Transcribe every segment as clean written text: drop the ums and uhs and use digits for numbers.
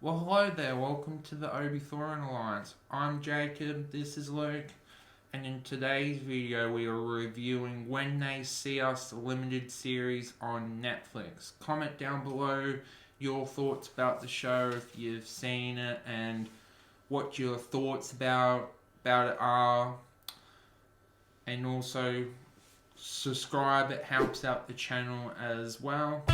Well, hello there. Welcome to the Obi Thorin Alliance. I'm Jacob. This is Luke. And in today's video, we are reviewing When They See Us, the limited series on Netflix. Comment down below your thoughts about the show, if you've seen it, and what your thoughts about it are. And also, subscribe. It helps out the channel as well.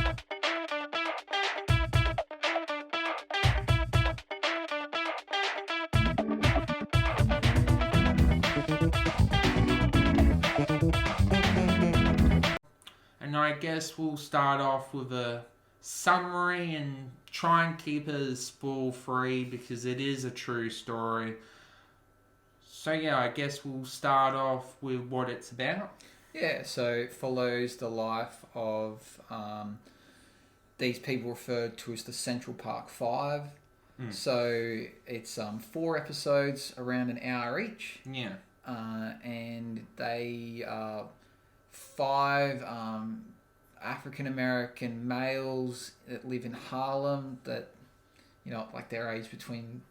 And I guess we'll start off with a summary and try and keep it as spoil free because it is a true story. So yeah, I guess we'll start off with what it's about. Yeah, so it follows the life of these people referred to as the Central Park Five. So it's 4 episodes around an hour each. Yeah. And they are 5 African American males that live in Harlem that, like their age between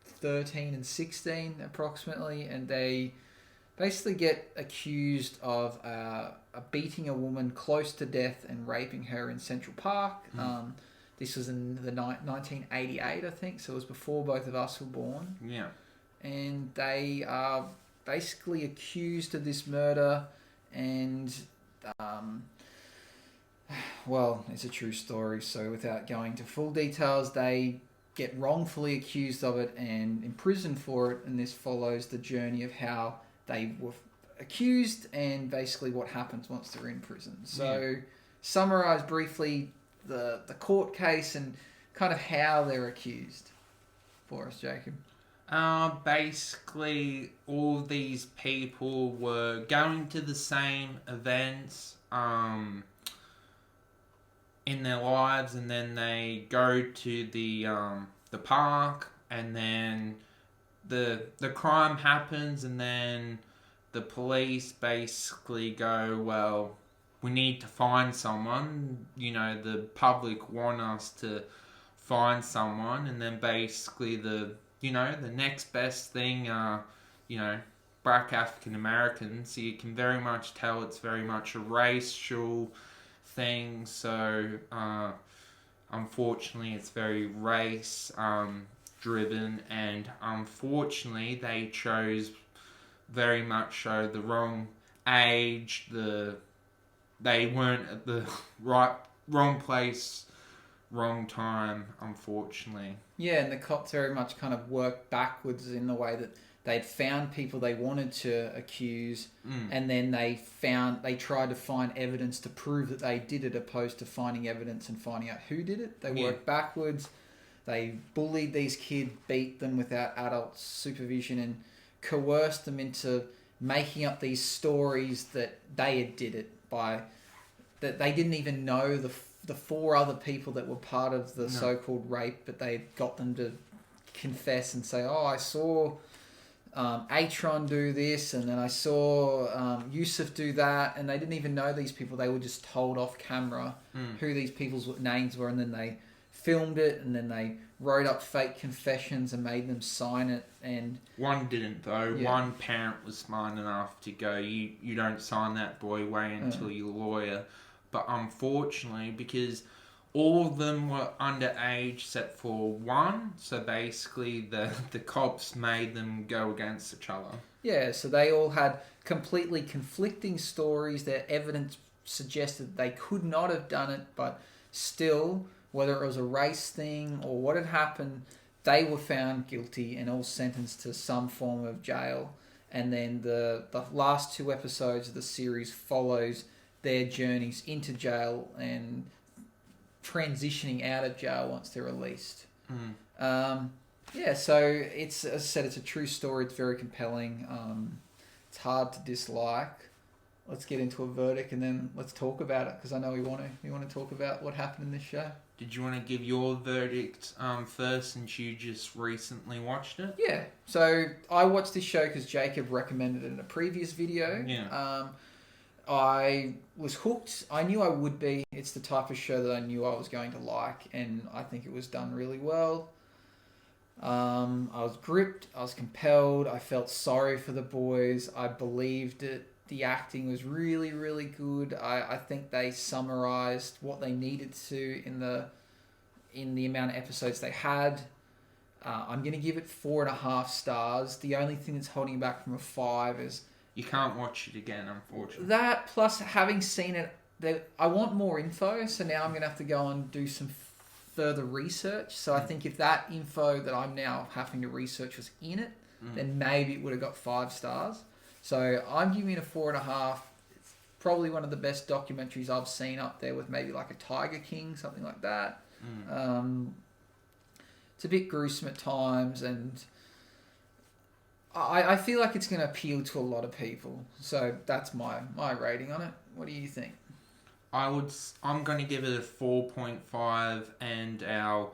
13 and 16 approximately, and they basically get accused of beating a woman close to death and raping her in Central Park. This was in the 1988, I think, so it was before both of us were born. Yeah. And they are basically accused of this murder, and well, it's a true story, so without going into full details, they get wrongfully accused of it and imprisoned for it, and this follows the journey of how they were accused and basically what happens once they're in prison. So, summarise briefly the court case and kind of how they're accused for us, Jacob. Basically, all these people were going to the same events in their lives, and then they go to the park, and then the crime happens, and then the police basically go, well, we need to find someone. The public want us to find someone, and then basically the next best thing are, black African Americans. So you can very much tell it's very much a racial thing. So unfortunately, it's very race driven, and unfortunately, they chose very much so the wrong age. They weren't at the wrong place, wrong time, unfortunately. Yeah, and the cops very much kind of worked backwards in the way that they'd found people they wanted to accuse, and then they tried to find evidence to prove that they did it, opposed to finding evidence and finding out who did it. They worked backwards. They bullied these kids, beat them without adult supervision, and coerced them into making up these stories that they had did it by, that they didn't even know the 4 other people that were part of the so-called rape, but they got them to confess and say, I saw Atron do this, and then I saw Yusuf do that, and they didn't even know these people. They were just told off camera who these people's names were, and then they filmed it, and then they wrote up fake confessions and made them sign it. And one didn't, though. One parent was smart enough to go, you don't sign that, boy, wait until your lawyer. But unfortunately, because all of them were underage except for one, so basically the cops made them go against each other. Yeah, so they all had completely conflicting stories. Their evidence suggested they could not have done it, but still, whether it was a race thing or what had happened, they were found guilty and all sentenced to some form of jail. And then the last 2 episodes of the series follows their journeys into jail and transitioning out of jail once they're released. So it's, as I said, it's a true story. It's very compelling. It's hard to dislike. Let's get into a verdict and then let's talk about it, because I know we want to talk about what happened in this show. Did you want to give your verdict first, since you just recently watched it? Yeah. So I watched this show because Jacob recommended it in a previous video. Yeah. I was hooked. I knew I would be. It's the type of show that I knew I was going to like, and I think it was done really well. I was gripped. I was compelled. I felt sorry for the boys. I believed it. The acting was really, really good. I think they summarized what they needed to in the amount of episodes they had. I'm going to give it 4.5 stars. The only thing that's holding it back from a 5 is... You can't watch it again, unfortunately. That, plus having seen it, I want more info, so now I'm going to have to go and do some further research. So I think if that info that I'm now having to research was in it, then maybe it would have got 5 stars. So I'm giving it a 4.5. It's probably one of the best documentaries I've seen, up there with maybe like a Tiger King, something like that. It's a bit gruesome at times, and I feel like it's going to appeal to a lot of people. So that's my rating on it. What do you think? I'm going to give it a 4.5, and the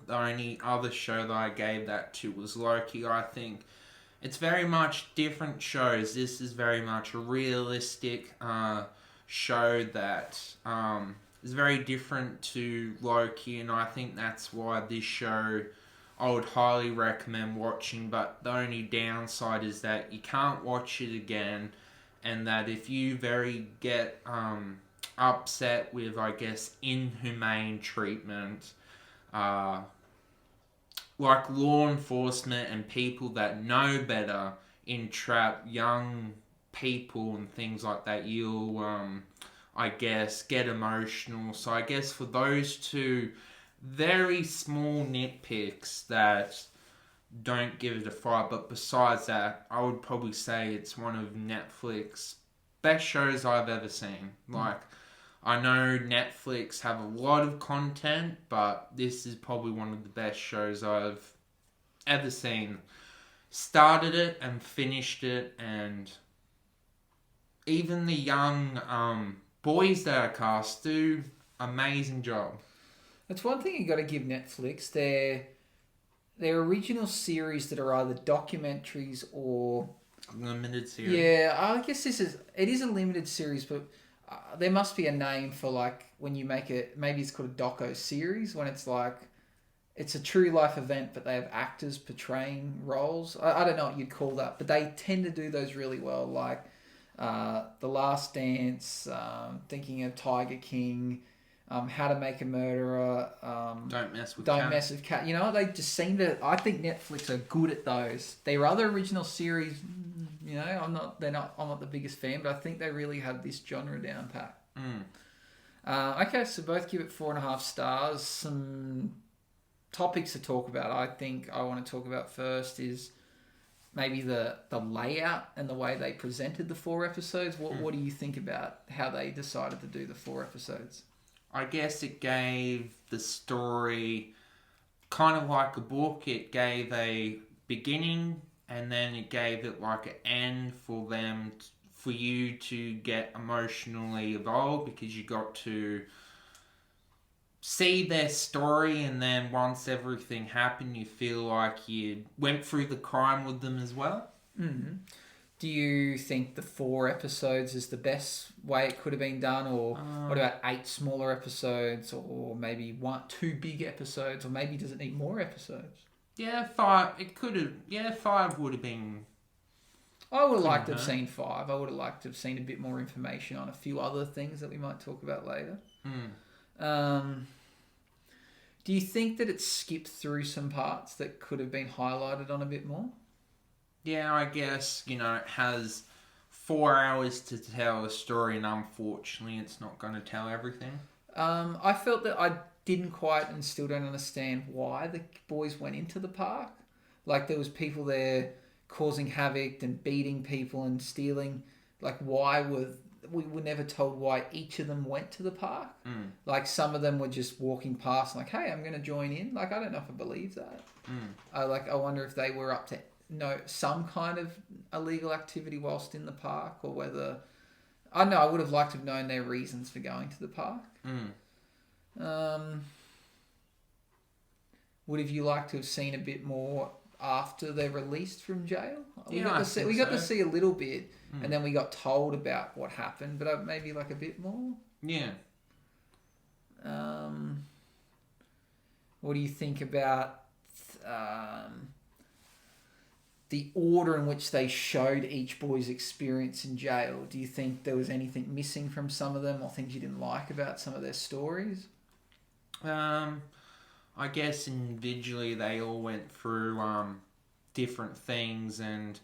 only other show that I gave that to was Loki. I think it's very much different shows. This is very much a realistic show that is very different to Loki, and I think that's why this show I would highly recommend watching. But the only downside is that you can't watch it again, and that if you get upset with, I guess, inhumane treatment, like law enforcement and people that know better entrap young people and things like that, you'll, I guess, get emotional. So I guess for those two very small nitpicks that don't give it a 5, but besides that, I would probably say it's one of Netflix's best shows I've ever seen. Like, I know Netflix have a lot of content, but this is probably one of the best shows I've ever seen. Started it and finished it, and even the young boys that are cast do amazing job. That's one thing you got to give Netflix. Their original series that are either documentaries or limited series. Yeah, I guess it is a limited series, but there must be a name for, like, when you make it. Maybe it's called a doco series, when it's like it's a true life event, but they have actors portraying roles. I don't know what you'd call that, but they tend to do those really well. Like The Last Dance, thinking of Tiger King. How to Make a Murderer. Don't Mess with Cat. You know, they just seem to. I think Netflix are good at those. Their other original series, you know, I'm not the biggest fan, but I think they really have this genre down pat. Okay, so both give it 4.5 stars. Some topics to talk about. I think I want to talk about first is maybe the layout and the way they presented the 4 episodes. What do you think about how they decided to do the 4 episodes? I guess it gave the story kind of like a book. It gave a beginning, and then it gave it like an end for you to get emotionally involved, because you got to see their story, and then once everything happened, you feel like you went through the crime with them as well. Mm-hmm. Do you think the 4 episodes is the best way it could have been done, or what about 8 smaller episodes, or maybe 2 big episodes, or maybe does it need more episodes? Yeah, 5. It could have. Yeah, 5 would have been. I would have liked to have seen 5. I would have liked to have seen a bit more information on a few other things that we might talk about later. Do you think that it skipped through some parts that could have been highlighted on a bit more? Yeah, I guess, it has 4 hours to tell a story, and unfortunately it's not going to tell everything. I felt that I didn't quite, and still don't understand why the boys went into the park. Like, there was people there causing havoc and beating people and stealing. Like, we were never told why each of them went to the park. Like, some of them were just walking past like, hey, I'm going to join in. Like, I don't know if I believe that. I wonder if they were up to some kind of illegal activity whilst in the park, or whether... I don't know, I would have liked to have known their reasons for going to the park. Would have you liked to have seen a bit more after they're released from jail. Yeah, I think We got to so. see a little bit, and then we got told about what happened, but maybe like a bit more. Yeah. What do you think about the order in which they showed each boy's experience in jail? Do you think there was anything missing from some of them, or things you didn't like about some of their stories? I guess individually they all went through different things, and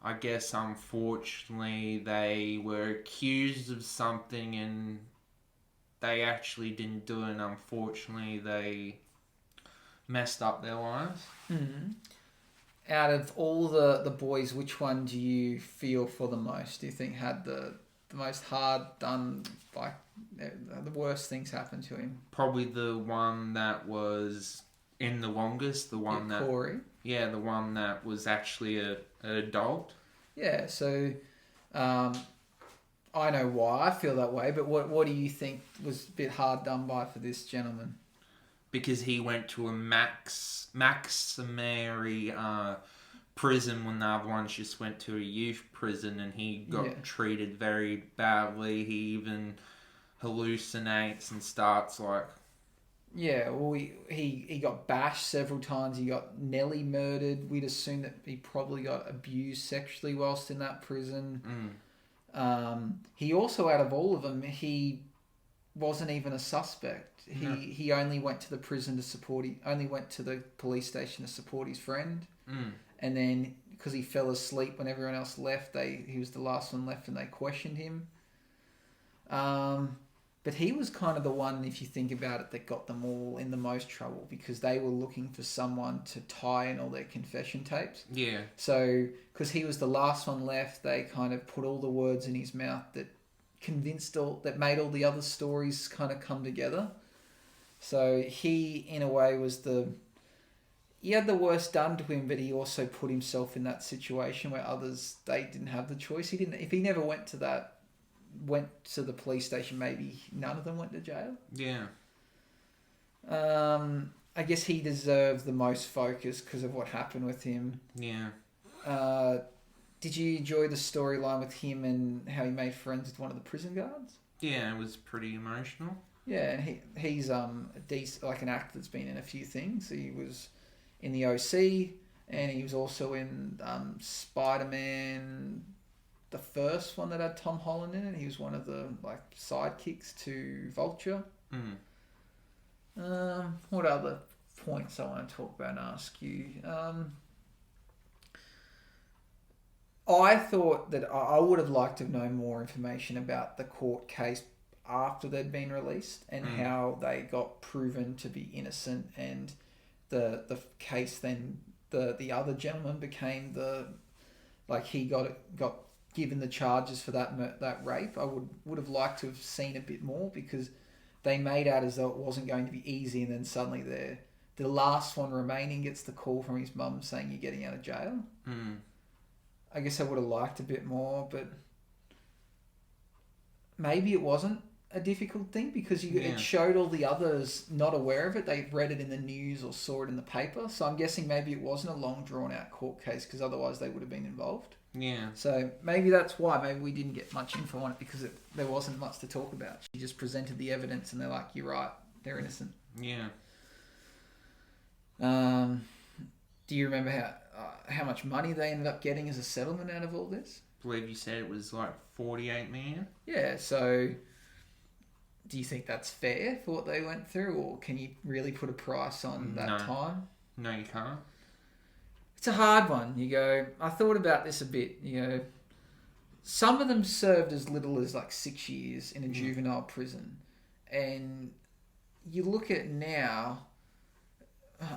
I guess unfortunately they were accused of something and they actually didn't do it, and unfortunately they messed up their lives. Mm-hmm. Out of all the boys, which one do you feel for the most? Do you think had the most hard done, like the worst things happened to him? Probably the one that was in the longest, the one that Corey. Yeah, the one that was actually an adult. Yeah, so I know why I feel that way, but what do you think was a bit hard done by for this gentleman? Because he went to a maximary prison when the other ones just went to a youth prison, and he got treated very badly. He even hallucinates and starts like... Yeah, well, he got bashed several times. He got Nelly murdered. We'd assume that he probably got abused sexually whilst in that prison. He also, out of all of them, he wasn't even a suspect. He only went to the prison to support. He only went to the police station to support his friend. And then because he fell asleep when everyone else left, he was the last one left, and they questioned him. But he was kind of the one, if you think about it, that got them all in the most trouble, because they were looking for someone to tie in all their confession tapes. Yeah. So, because he was the last one left, they kind of put all the words in his mouth that that made all the other stories kind of come together. So he, in a way, he had the worst done to him, but he also put himself in that situation where others, they didn't have the choice. If he never went to the police station, maybe none of them went to jail. Yeah. I guess he deserved the most focus because of what happened with him. Yeah. Did you enjoy the storyline with him and how he made friends with one of the prison guards? Yeah, it was pretty emotional. Yeah, and he's a decent, like an actor that's been in a few things. He was in the OC, and he was also in Spider-Man, the first one that had Tom Holland in it. He was one of the sidekicks to Vulture. What other points I want to talk about and ask you? I thought that I would have liked to know more information about the court case after they'd been released, and how they got proven to be innocent, and the case then the other gentleman became he got given the charges for that rape. I would have liked to have seen a bit more, because they made out as though it wasn't going to be easy, and then suddenly the last one remaining gets the call from his mum saying you're getting out of jail. I guess I would have liked a bit more, but maybe it wasn't a difficult thing, because it showed all the others not aware of it. They read it in the news or saw it in the paper. So I'm guessing maybe it wasn't a long drawn out court case, because otherwise they would have been involved. Yeah. So maybe that's why. Maybe we didn't get much info on it, because there wasn't much to talk about. She just presented the evidence, and they're like, "You're right, they're innocent." Yeah. Do you remember how much money they ended up getting as a settlement out of all this? I believe you said it was like 48 million. Yeah. So, do you think that's fair for what they went through, or can you really put a price on that time? No, you can't. It's a hard one. I thought about this a bit. Some of them served as little as 6 years in a juvenile prison. And you look at now,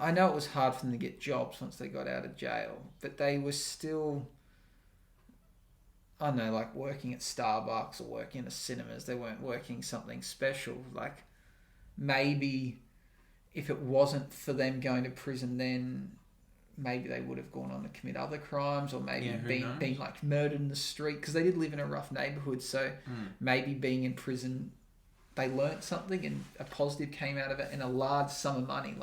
I know it was hard for them to get jobs once they got out of jail, but they were still, I don't know, working at Starbucks or working in the cinemas. They weren't working something special. Maybe if it wasn't for them going to prison then, maybe they would have gone on to commit other crimes, or maybe being murdered in the street, because they did live in a rough neighbourhood. So maybe being in prison, they learnt something and a positive came out of it, and a large sum of money,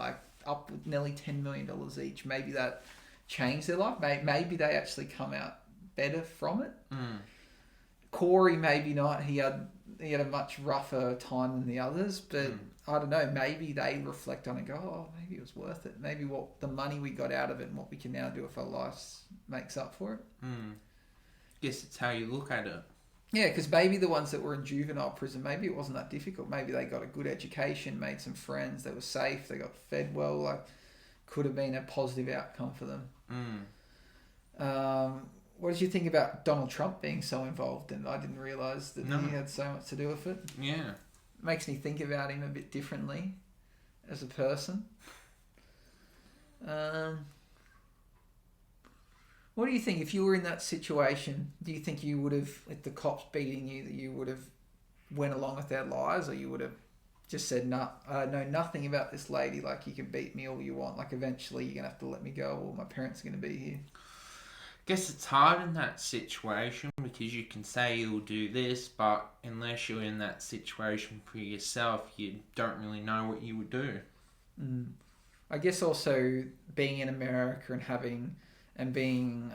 up with nearly $10 million each. Maybe that changed their life. Maybe they actually come out better from it. Mm. Corey, maybe not. He had a much rougher time than the others, but I don't know. Maybe they reflect on it and go, oh, maybe it was worth it. Maybe what the money we got out of it and what we can now do with our lives makes up for it. Guess it's how you look at it. Yeah, because maybe the ones that were in juvenile prison, maybe it wasn't that difficult. Maybe they got a good education, made some friends, they were safe, they got fed well. Like, could have been a positive outcome for them. What did you think about Donald Trump being so involved? And I didn't realise that he had so much to do with it. Yeah. Makes me think about him a bit differently as a person. What do you think? If you were in that situation, do you think you would have, if the cops beating you, that you would have went along with their lies, or you would have just said, no, I know nothing about this lady, like, you can beat me all you want, like, eventually you're going to have to let me go, or my parents are going to be here? Guess it's hard in that situation because you can say you'll do this, but unless you're in that situation for yourself, you don't really know what you would do. I guess also being in America and being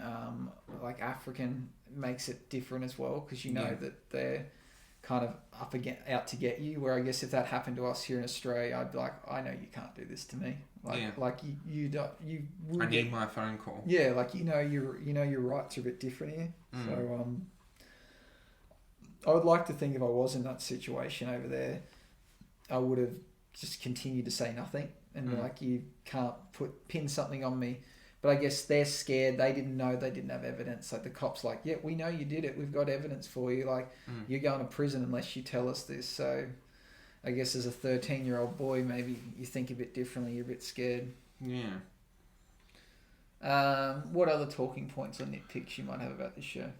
like African makes it different as well, because you know that they're kind of out to get you. Where I guess if that happened to us here in Australia, I'd be like, I know you can't do this to me. Like you don't. I need my phone call. Yeah, like your rights are a bit different here. So I would like to think if I was in that situation over there, I would have just continued to say nothing and like, you can't pin something on me. But I guess they're scared. They didn't know. They didn't have evidence. Like, the cops like, yeah, we know you did it. We've got evidence for you. Like, you're going to prison unless you tell us this. So I guess as a 13-year-old boy, maybe you think a bit differently. You're a bit scared. Yeah. What other talking points or nitpicks you might have about this show?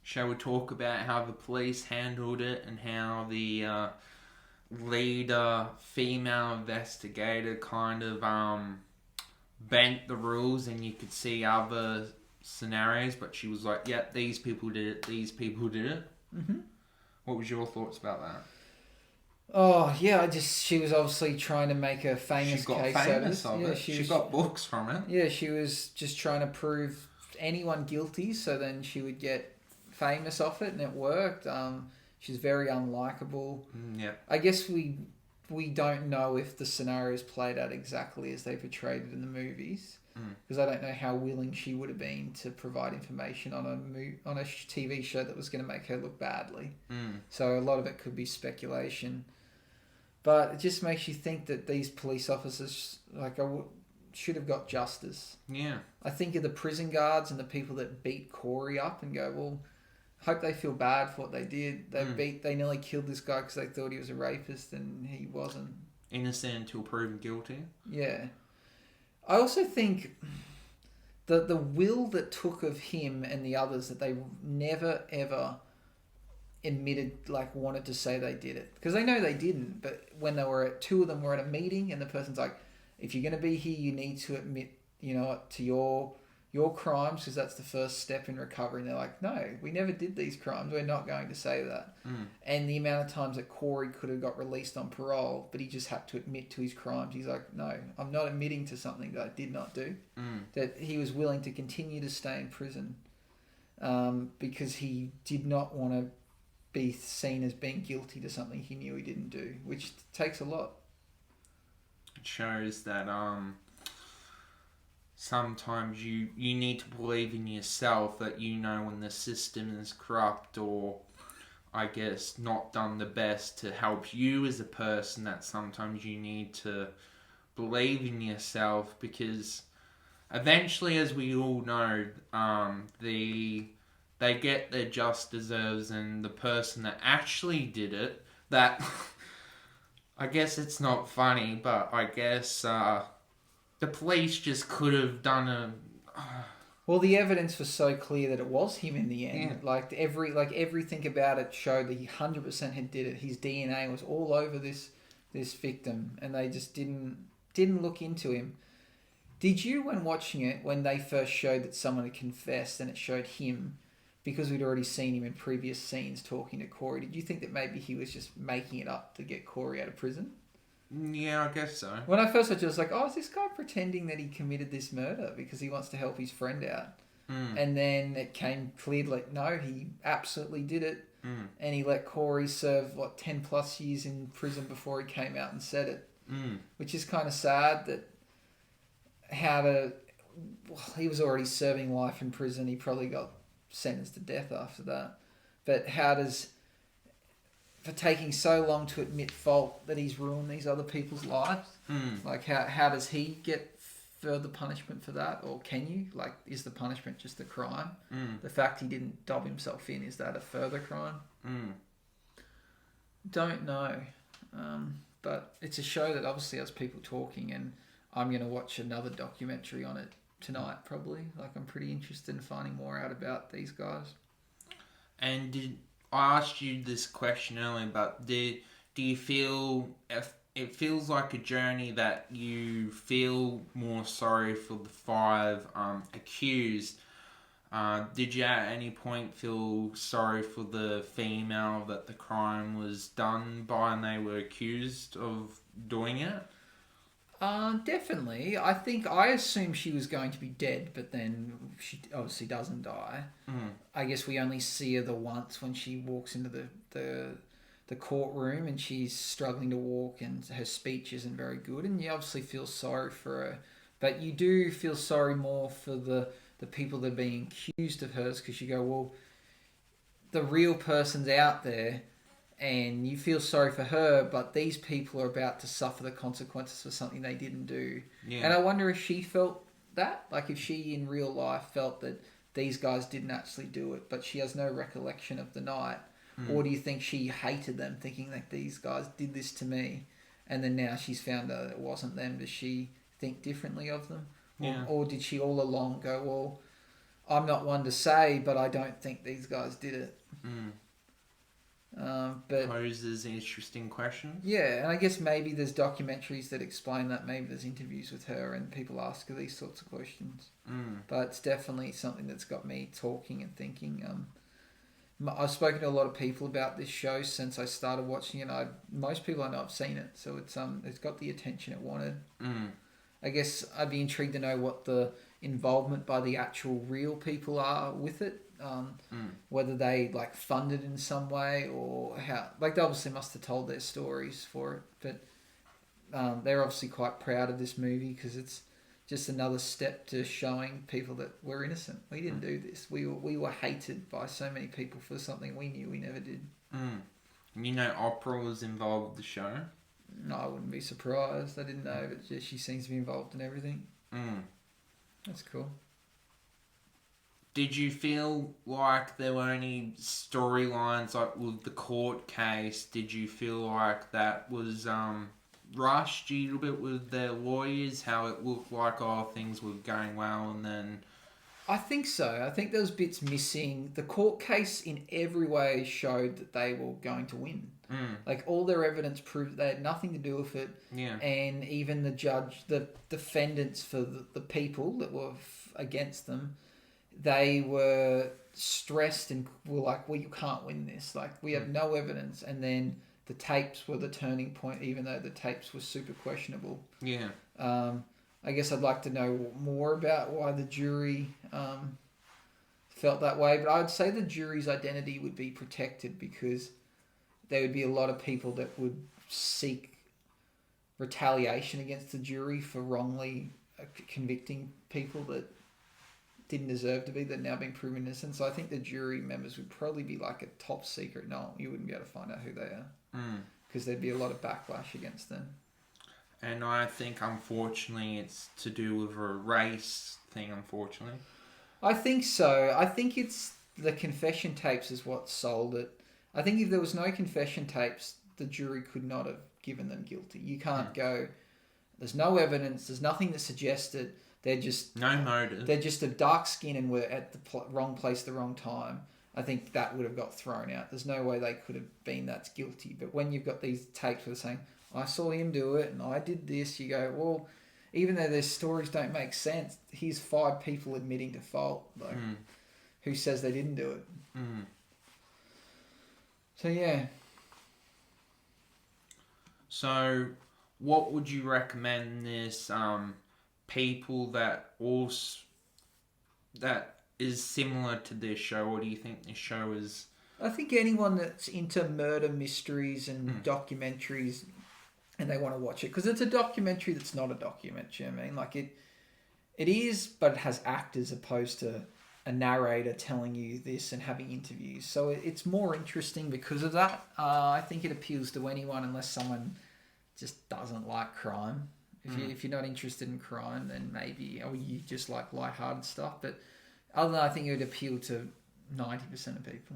Shall we talk about how the police handled it and how the leader, female investigator, kind of bent the rules, and you could see other scenarios, but she was like, yep, these people did it, these people did it. What was your thoughts about that? Oh, yeah, she was obviously trying to make a famous case out of it. She got books from it. Yeah, she was just trying to prove anyone guilty, so then she would get famous off it, and it worked. She's very unlikable. Yeah. I guess we don't know if the scenarios played out exactly as they portrayed it in the movies, because I don't know how willing she would have been to provide information on a TV show that was going to make her look badly. So a lot of it could be speculation, but it just makes you think that these police officers should have got justice. Yeah. I think of the prison guards and the people that beat Corey up and go, well, hope they feel bad for what they did. They nearly killed this guy because they thought he was a rapist, and he wasn't. Innocent until proven guilty. Yeah. I also think the will that took of him and the others, that they never ever admitted, wanted to say they did it, because they know they didn't. But when two of them were at a meeting, and the person's like, if you're going to be here, you need to admit, to your crimes, because that's the first step in recovery. And they're like, no, we never did these crimes. We're not going to say that. And the amount of times that Corey could have got released on parole, but he just had to admit to his crimes. He's like, no, I'm not admitting to something that I did not do. That he was willing to continue to stay in prison because he did not want to be seen as being guilty to something he knew he didn't do, which takes a lot. It shows that sometimes you need to believe in yourself, that when the system is corrupt, or I guess not done the best to help you as a person, that sometimes you need to believe in yourself, because eventually, as we all know, they get their just deserves, and the person that actually did it, that I guess it's not funny, but I guess the police just could have done well, the evidence was so clear that it was him in the end. Yeah. Everything about it showed that he 100% had did it. His DNA was all over this victim, and they just didn't look into him. Did you, when watching it, when they first showed that someone had confessed and it showed him, because we'd already seen him in previous scenes talking to Corey, did you think that maybe he was just making it up to get Corey out of prison? Yeah, I guess so. When I first watched it, I was like, oh, is this guy pretending that he committed this murder because he wants to help his friend out? And then it came clear, like, no, he absolutely did it. And he let Corey serve, 10 plus years in prison before he came out and said it. Which is kind of sad that he was already serving life in prison. He probably got sentenced to death after that. But for taking so long to admit fault that he's ruined these other people's lives, like how does he get further punishment for that, or can you? Like, is the punishment just the crime? The fact he didn't dob himself in, is that a further crime? Don't know. But it's a show that obviously has people talking, and I'm going to watch another documentary on it tonight probably. Like, I'm pretty interested in finding more out about these guys. And I asked you this question earlier, but do you feel if it feels like a journey that you feel more sorry for the 5 accused? Did you at any point feel sorry for the female that the crime was done by and they were accused of doing it? Definitely. I assumed she was going to be dead, but then she obviously doesn't die. I guess we only see her the once when she walks into the courtroom and she's struggling to walk and her speech isn't very good, and you obviously feel sorry for her. But you do feel sorry more for the people that are being accused of hers, because you go, well, the real person's out there and you feel sorry for her, but these people are about to suffer the consequences for something they didn't do. Yeah. And I wonder if she felt that, like if she in real life felt that these guys didn't actually do it, but she has no recollection of the night. Or do you think she hated them, thinking that these guys did this to me, and then now she's found out it wasn't them? Does she think differently of them? Yeah. Or did she all along go, well, I'm not one to say, but I don't think these guys did it? But poses interesting questions. Yeah, and I guess maybe there's documentaries that explain that. Maybe there's interviews with her and people ask her these sorts of questions. But it's definitely something that's got me talking and thinking. I've spoken to a lot of people about this show since I started watching it. Most people I know have seen it, so it's got the attention it wanted. I guess I'd be intrigued to know what the involvement by the actual real people are with it. Whether they funded in some way, or how, they obviously must have told their stories for it, but they're obviously quite proud of this movie because it's just another step to showing people that we're innocent. We didn't do this. We were hated by so many people for something we knew we never did. You know, Oprah was involved with the show? No, I wouldn't be surprised. I didn't know, but she seems to be involved in everything. That's cool. Did you feel like there were any storylines, like with the court case? Did you feel like that was rushed a little bit with their lawyers? How it looked like things were going well, and then... I think so. I think there was bits missing. The court case in every way showed that they were going to win. All their evidence proved they had nothing to do with it. Yeah. And even the judge, the defendants for the people that were against them, they were stressed and were like, well, you can't win this. We have no evidence. And then the tapes were the turning point, even though the tapes were super questionable. Yeah. I guess I'd like to know more about why the jury felt that way. But I'd say the jury's identity would be protected because there would be a lot of people that would seek retaliation against the jury for wrongly convicting people that didn't deserve to be, that now been proven innocent. So I think the jury members would probably be a top secret. No, you wouldn't be able to find out who they are because there'd be a lot of backlash against them. And I think, unfortunately, it's to do with a race thing, unfortunately. I think so. I think it's the confession tapes is what sold it. I think if there was no confession tapes, the jury could not have given them guilty. You can't go, there's no evidence, there's nothing that suggests it. They're just... No motive. They're just of dark skin and were at the wrong place at the wrong time. I think that would have got thrown out. There's no way they could have been that guilty. But when you've got these tapes where they're saying, I saw him do it and I did this, you go, well, even though their stories don't make sense, here's 5 people admitting to fault. Who says they didn't do it? So, yeah. So, what would you recommend this people that also that is similar to this show? What do you think this show is? I think anyone that's into murder mysteries and documentaries, and they want to watch it, because it's a documentary that's not a documentary. I mean, like it is, but it has actors opposed to a narrator telling you this and having interviews. So it's more interesting because of that. I think it appeals to anyone unless someone just doesn't like crime. If you're not interested in crime, then maybe, or you just like lighthearted stuff. But other than that, I think it would appeal to 90% of people.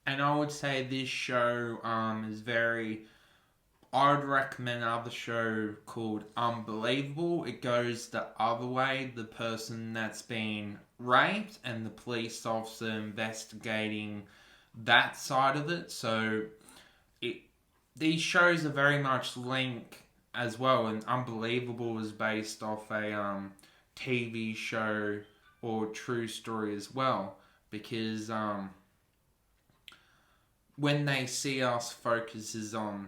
And I would say this show is very. I would recommend another show called Unbelievable. It goes the other way. The person that's been raped and the police officer investigating that side of it. So these shows are very much linked as well. And Unbelievable is based off a TV show or true story as well. Because when They See Us focuses on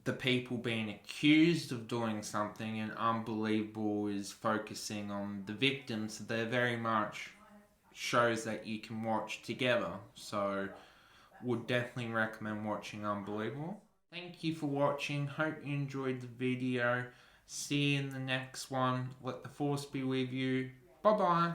the people being accused of doing something, and Unbelievable is focusing on the victims. They're very much shows that you can watch together. So would definitely recommend watching Unbelievable. Thank you for watching. Hope you enjoyed the video. See you in the next one. Let the force be with you. Bye bye.